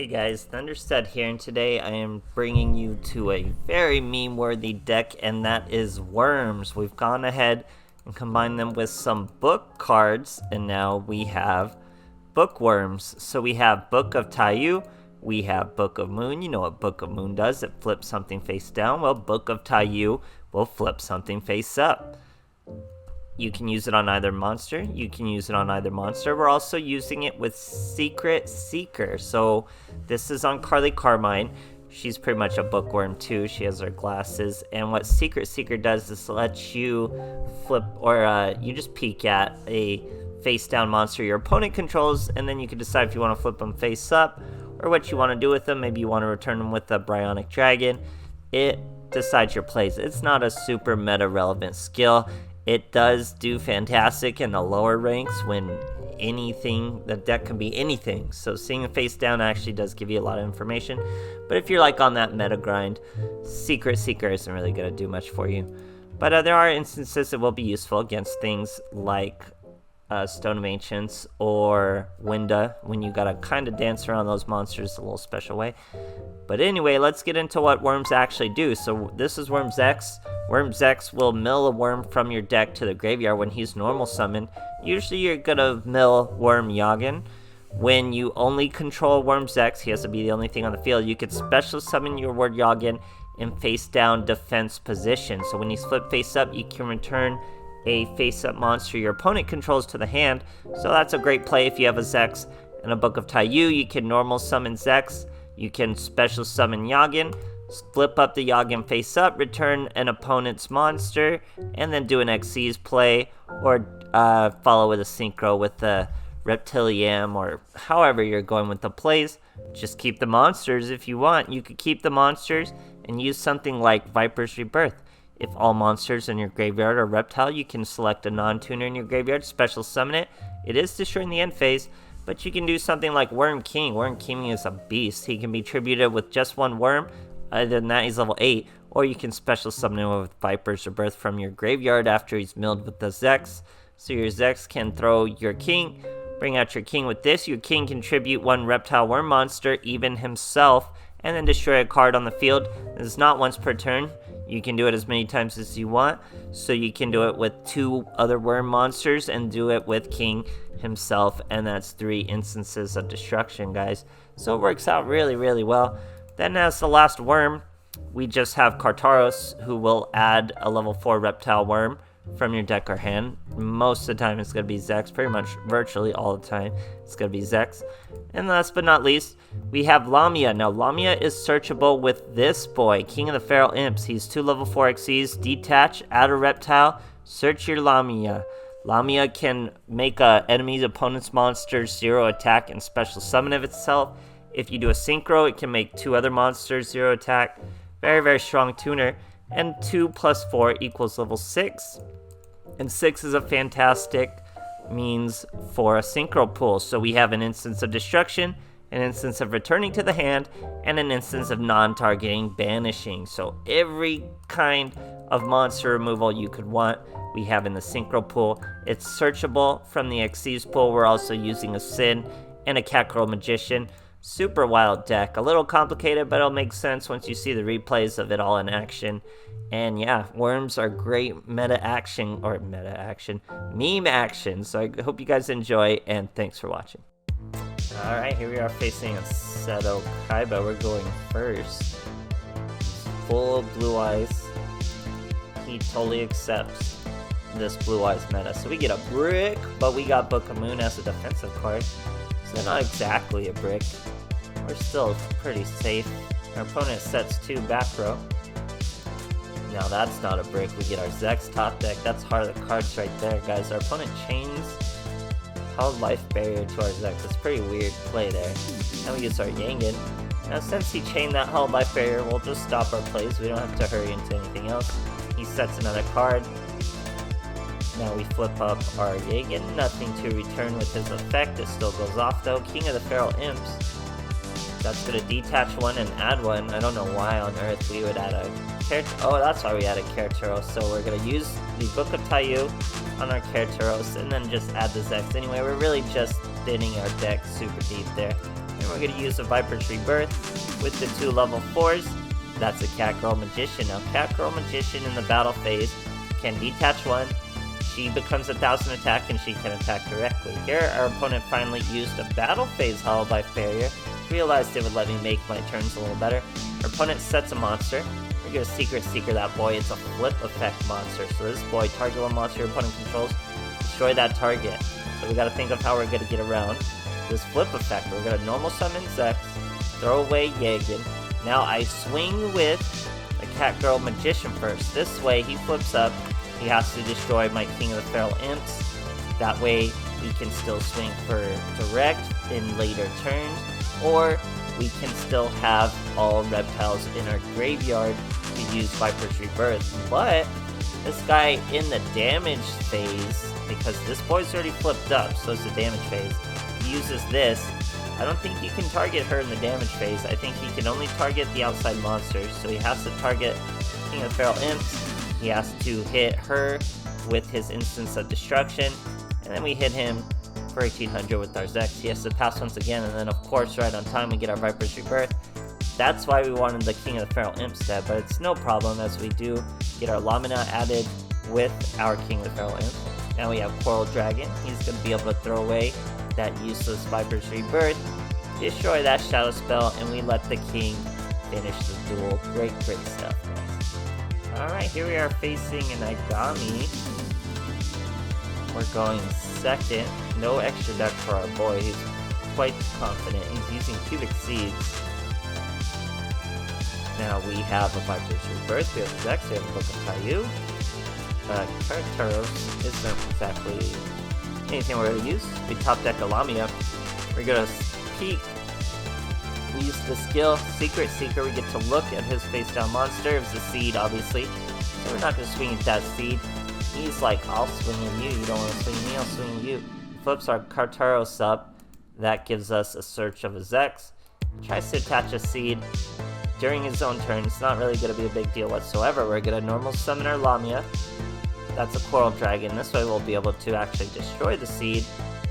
Hey guys, Thunderstud here, and today I am bringing you to a very meme-worthy deck, and that is Worms. We've gone ahead and combined them with some book cards, and now we have Bookworms. So we have Book of Taiyu, we have Book of Moon. You know what Book of Moon does, it flips something face down. Well, Book of Taiyu will flip something face up. You can use it on either monster. We're also using it with Secret Seeker. So this is on Carly Carmine. She's pretty much a bookworm too. She has her glasses. And what Secret Seeker does is let you flip, or you just peek at a face down monster your opponent controls, and then you can decide if you want to flip them face up or what you want to do with them. Maybe you want to return them with a Bryonic Dragon. It decides your plays. It's not a super meta relevant skill. It does do fantastic in the lower ranks when the deck can be anything. So seeing it face down actually does give you a lot of information. But if you're like on that meta grind, Secret Seeker isn't really going to do much for you. But there are instances it will be useful against things like Stone of Ancients or Winda, when you gotta kind of dance around those monsters a little special way. But anyway, let's get into what worms actually do. So this is Worms X. Worms X will mill a worm from your deck to the graveyard when he's normal summoned. Usually you're gonna mill Worm Yagin. When you only control Worms X, he has to be the only thing on the field, you could special summon your Word Yagin in face down defense position. So when he's flipped face up, you can return a face-up monster your opponent controls to the hand. So that's a great play if you have a Xyzs and a Book of Taiyu. You can normal summon Xyzs, you can special summon Yagin, flip up the Yagin face up, return an opponent's monster, and then do an Xyzs play, or follow with a synchro with the Reptile, or however you're going with the plays. Just keep the monsters if you want. You could keep the monsters and use something like Viper's Rebirth. If all monsters in your graveyard are Reptile, you can select a non-tuner in your graveyard, special summon it. It is destroying the end phase, but you can do something like Worm King. Worm King is a beast. He can be tributed with just one worm. Other than that, he's level 8. Or you can special summon him with Viper's Rebirth from your graveyard after he's milled with the Xyzs. So your Xyzs can throw your king, bring out your king with this. Your king can tribute one Reptile Worm monster, even himself, and then destroy a card on the field. This is not once per turn. You can do it as many times as you want. So you can do it with 2 other worm monsters and do it with King himself. And that's 3 instances of destruction, guys. So it works out really, really well. Then as the last worm, we just have Kartaros, who will add a level 4 Reptile Worm from your deck or hand. Most of the time it's going to be Xyzs, pretty much virtually all the time it's going to be Xyzs. And last but not least, we have Lamia. Now Lamia is searchable with this boy, King of the Feral Imps. He's 2 level 4 Xyzs, detach, add a Reptile, search your Lamia. Lamia can make a enemy's opponent's monster 0 attack and special summon of itself. If you do a synchro, it can make 2 other monsters 0 attack. Very, very strong tuner. And 2 plus 4 equals level 6. And 6 is a fantastic means for a synchro pool. So we have an instance of destruction, an instance of returning to the hand, and an instance of non-targeting banishing. So every kind of monster removal you could want, we have in the synchro pool. It's searchable from the Xyzs pool. We're also using a Sin and a Catgirl Magician. Super wild deck. A little complicated, but it'll make sense once you see the replays of it all in action. And yeah, worms are great meme action. So I hope you guys enjoy, and thanks for watching. Alright, here we are facing a Seto Kaiba. We're going first. Full of blue eyes. He totally accepts this blue eyes meta. So we get a brick, but we got Book of Moon as a defensive card. So not exactly a brick. We're still pretty safe. Our opponent sets 2 back row. Now that's not a brick. We get our Xyzs top deck. That's heart of the cards right there, guys. Our opponent chains held life barrier to our Xyzs. It's a pretty weird play there. Now we use our Yangin. Now since he chained that held life barrier, we'll just stop our plays. We don't have to hurry into anything else. He sets another card. Now we flip up our Yagin. Nothing to return with his effect. It still goes off though. King of the Feral Imps. That's going to detach one and add one. I don't know why on earth we would add a character. Oh, that's why we added Kartaros. So we're going to use the Book of Taiyu on our Kartaros and then just add the Xyzs. Anyway, we're really just thinning our deck super deep there. And we're gonna use the Viper's Rebirth with the 2 level 4s. That's a Cat Girl Magician. Now, Cat Girl Magician in the battle phase can detach 1. She becomes 1,000 attack and she can attack directly. Here, our opponent finally used a battle phase Hollow by Failure. Realized it would let me make my turns a little better. Our opponent sets a monster. We're gonna Secret Seeker that boy. It's a flip effect monster. So this boy, target 1 monster your opponent controls, destroy that target. So we gotta think of how we're gonna get around this flip effect. We're gonna normal summon Xyzs, throw away Yagen. Now I swing with a Cat Girl Magician first. This way he flips up. He has to destroy my King of the Feral Imps. That way we can still swing for direct in later turns, or we can still have all reptiles in our graveyard to use Viper's Rebirth. But this guy in the damage phase, because this boy's already flipped up, so it's the damage phase, he uses this. I don't think he can target her in the damage phase. I think he can only target the outside monsters, so he has to target King of the Feral Imps. He has to hit her with his Instance of Destruction, and then we hit him for 1800 with our Xyzs. He has to pass once again, and then of course right on time we get our Viper's Rebirth. That's why we wanted the King of the Feral Imps dead, but it's no problem as we do get our Lamina added with our King of the Feral Imps. Now we have Coral Dragon. He's going to be able to throw away that useless Viper's Rebirth, destroy that Shadow Spell, and we let the King finish the duel. Great stuff, guys. Alright, here we are facing an Igami. We're going second. No extra deck for our boy. He's quite confident. He's using Cubic Seeds. Now we have a Viper's Rebirth. We have Xyzs. We have a Book of Tayu. Tartaros isn't exactly anything we're going to use. We top deck a Lamia. We're going to peek. We use the skill Secret Seeker. We get to look at his face down monster. It's a seed, obviously. So we're not going to swing at that seed. He's like, I'll swing at you. You don't want to swing me, I'll swing at you. Flips our Tartaros up. That gives us a search of a Xyzs. Tries to attach a seed during his own turn. It's not really going to be a big deal whatsoever. We're going to normal summon our Lamia. That's a Coral Dragon. This way we'll be able to actually destroy the seed.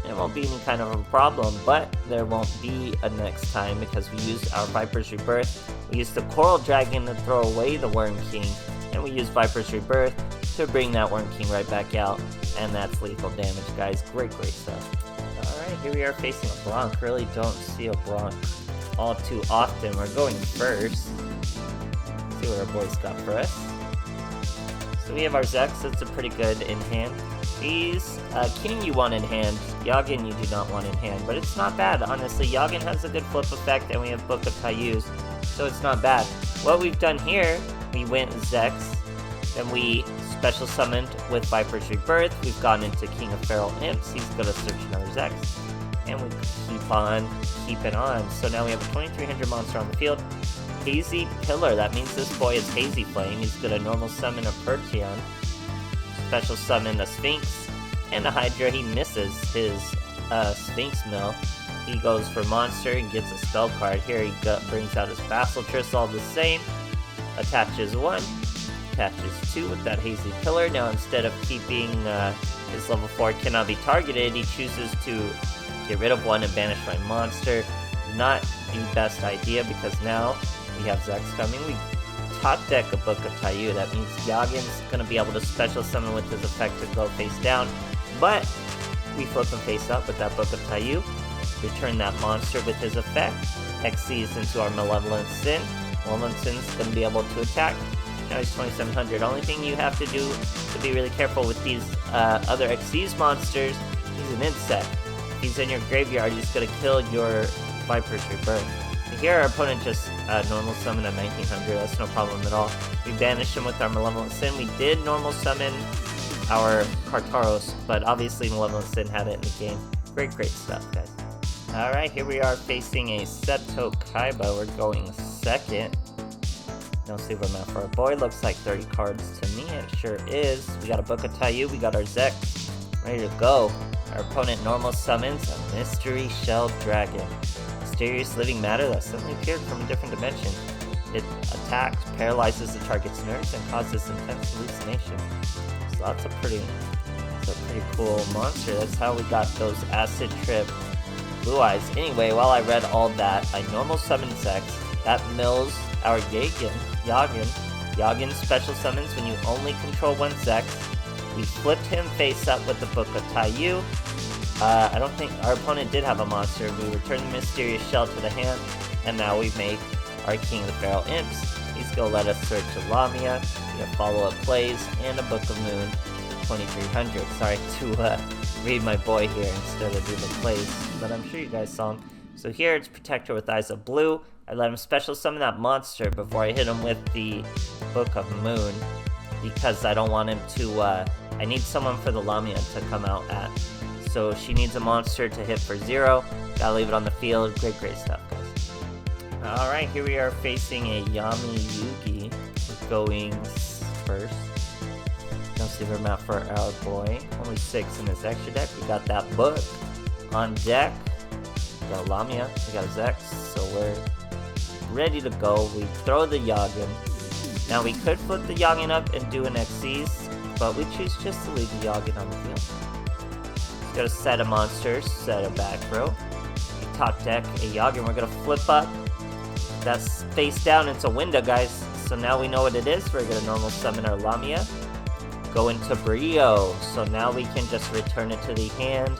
It won't be any kind of a problem, but there won't be a next time because we used our Viper's Rebirth. We used the Coral Dragon to throw away the Worm King, and we used Viper's Rebirth to bring that Worm King right back out, and that's lethal damage, guys. Great stuff. Alright, here we are facing a Bronc. Really don't see a Bronc all too often. We're going first. Let's see what our boys got for us. So we have our Xyzs. That's a pretty good in hand. He's King you want in hand, Yagen you do not want in hand, but it's not bad, honestly. Yagen has a good flip effect, and we have Book of Tayus, so it's not bad. What we've done here, we went Xyzs, then we special summoned with Viper's Rebirth. We've gone into King of Feral Imps. He's going to search another Xyzs, and we keep on keeping on. So now we have a 2300 monster on the field. Hazy Pillar, that means this boy is Hazy Flame. He's going to normal summon a Percheon, special summon a Sphinx, and a Hydra. He misses his Sphinx Mill. He goes for monster and gets a spell card. Here he brings out his Basilisk, all the same. Attaches 1, attaches 2 with that Hazy Pillar. Now instead of keeping his level 4 cannot be targeted, he chooses to get rid of 1 and banish my monster. Not the best idea because now we have Xyzs coming. We top deck a Book of Tayu. That means Yagen's going to be able to special summon with his effect to go face down, but we flip him face up with that Book of Tayu. Return that monster with his effect. Xyzs into our Malevolent Sin. Malevolent Sin's going to be able to attack. Now he's 2700. Only thing you have to do to be really careful with these other Xyzs monsters, he's an insect. If he's in your graveyard, he's going to kill your Viper's Rebirth. Here our opponent just normal summon at 1900, that's no problem at all. We banished him with our Malevolent Sin. We did normal summon our Tartaros, but obviously Malevolent Sin had it in the game. Great stuff, guys. Alright, here we are facing a Seto Kaiba. We're going second. No Super Map for our boy. Looks like 30 cards to me. It sure is. We got a Book of Tayu. We got our Xyzs. Ready to go. Our opponent normal summons a Mystery Shell Dragon. Mysterious living matter that suddenly appeared from a different dimension. It attacks, paralyzes the target's nerves, and causes intense hallucination. So that's a pretty cool monster. That's how we got those Acid Trip Blue Eyes. Anyway, while I read all that, I normal summon Xyzs. That mills our Yagin. Yagin special summons when you only control one Xyzs. We flipped him face up with the Book of Taiyu. I don't think our opponent did have a monster. We returned the Mysterious Shell to the hand, and now we make our King of the Feral Imps. He's gonna let us search a Lamia, we have follow-up plays, and a Book of Moon 2300. Sorry to read my boy here instead of do the plays, but I'm sure you guys saw him. So here it's Protector with Eyes of Blue. I let him special summon that monster before I hit him with the Book of Moon, because I don't want him to, I need someone for the Lamia to come out at. So she needs a monster to hit for 0. Gotta leave it on the field. Great stuff, guys. Alright, here we are facing a Yami Yugi. We're going first. No silver map for our boy. Only 6 in his extra deck. We got that book on deck. We got a Lamia. We got a Xyzs. So we're ready to go. We throw the Yagin. Now we could flip the Yagin up and do an Xyzs, but we choose just to leave the Yagin on the field. Got a set of monsters, set of back row. Top deck, a Yagin. We're gonna flip up. That's face down. It's a window, guys. So now we know what it is. We're gonna normal summon our Lamia. Go into Brio. So now we can just return it to the hand.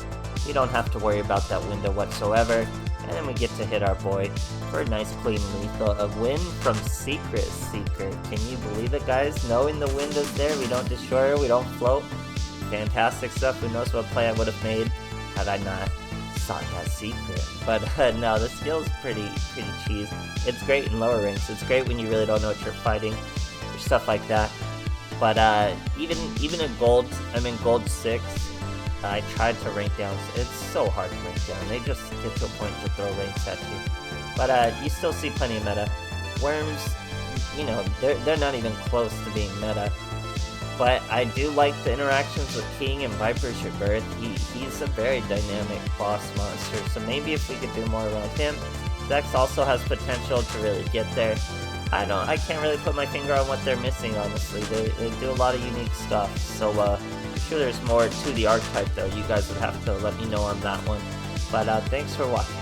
We don't have to worry about that window whatsoever. And then we get to hit our boy for a nice clean lethal. A win from Secret Seeker. Can you believe it, guys? Knowing the window's there, we don't destroy her, we don't float. Fantastic stuff. Who knows what play I would have made had I not sought that secret. But no, the skill's pretty cheese. It's great in lower ranks. It's great when you really don't know what you're fighting or stuff like that. But even in gold, I'm in gold 6. I tried to rank down. It's so hard to rank down. They just get to a point to throw ranks at you. But you still see plenty of meta. Worms, you know, they're not even close to being meta. But I do like the interactions with King and Viper's Rebirth. He's a very dynamic boss monster, so maybe if we could do more around him. Xyzs also has potential to really get there. I can't really put my finger on what they're missing, honestly. They do a lot of unique stuff, so I'm sure there's more to the archetype though. You guys would have to let me know on that one. But thanks for watching.